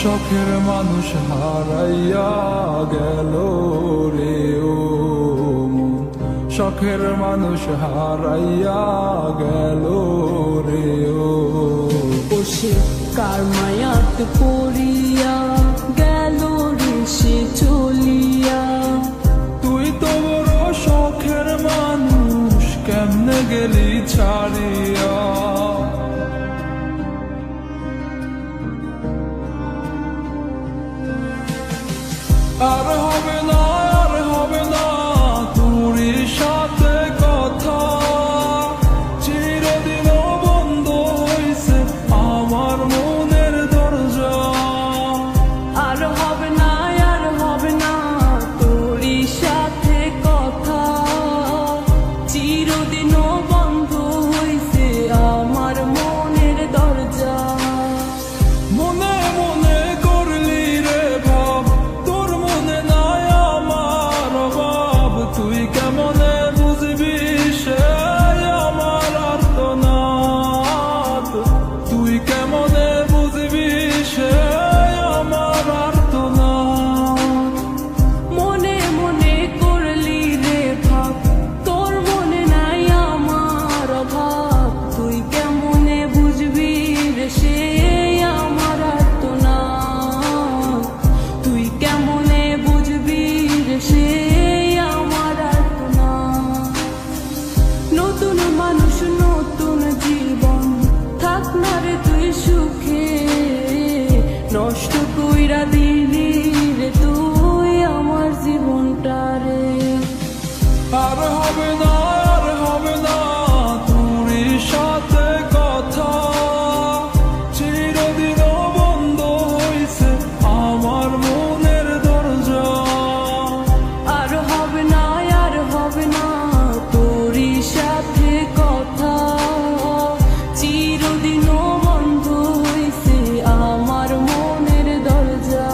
শখের মানুষ হারাইয়া গেল রে ও মন, শখের মানুষ হারাইয়া গেল রে ও। সে কার মায়াত পড়িয়া গেল রে সে চলিয়া। তুই তো বড় শখের মানুষ, কেমনে গেলি ছাড়িয়া। আর হবে না, আর হবে না তোরই সাথে কথা, চিরদিন বন্ধ হইছে আমার মনের দরজা। আর হবে না, আর হবে না তোরই সাথে কথা, চিরদিনও বন্ধ হইছে আমার মনের দরজা। মনে মনে করলি রে ভাব, তোর মনে নাই আমার অভাব। তুই কেমনে বুঝবি সে আমার আর্তনাদ, তুই কেমনে বুঝবি সে আমার আর্তনাদ। মনে মনে করলি রে ভাব, তোর মনে নাই আমার অভাব। তুই কেমনে বুঝবি রে সে আমার আর্তনাদ, তুই কেমনে বুঝবি রে সে আমার আর্তনাদ। নতুন মানুষ নতুন জীবন, থাক না রে তুই সুখে, নষ্ট কইরা দিলি রে তুই আমার জীবনটা রে। আর হবে না, আর হবে না তোরই সাথে কথা, চিরদিন বন্ধ হইছে আমার মনের দরজা। আর হবে না, আর হবে না তোরই সাথে কথা, চিরদিনও বন্ধ হইছে আমার মনের দরজা।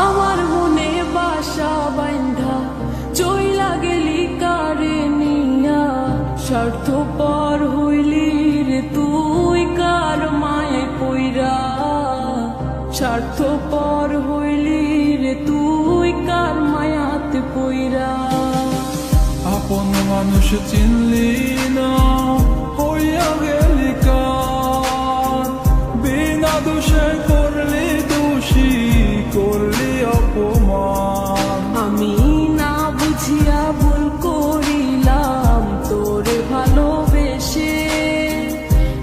আমার মনে বাসা বাইন্ধা চইলা গেলি কারে নিয়া, স্বার্থপর হইলি রে তুই কার মায়ে পইরা। স্বার্থপর হইলি রে তুই কার মায়াতে পইরা। আপন মানুষ চিনলি না, হইয়া গেলি কার, বিনা দোষে করলি দোষী, করলি অপমান। আমি না বুঝিয়া ভুল করিলাম তোরে ভালোবেসে,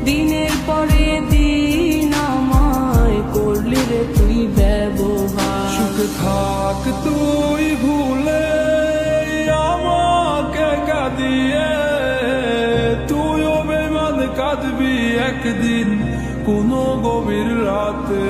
দিনের পরে দিন আমায় করলি রে তুই ব্যবহার। সুখে থাক তুই ভুলে আমাকে কাঁদিয়ে, তুইও বেমান কাঁদবি একদিন কোনো গভীর রাতে।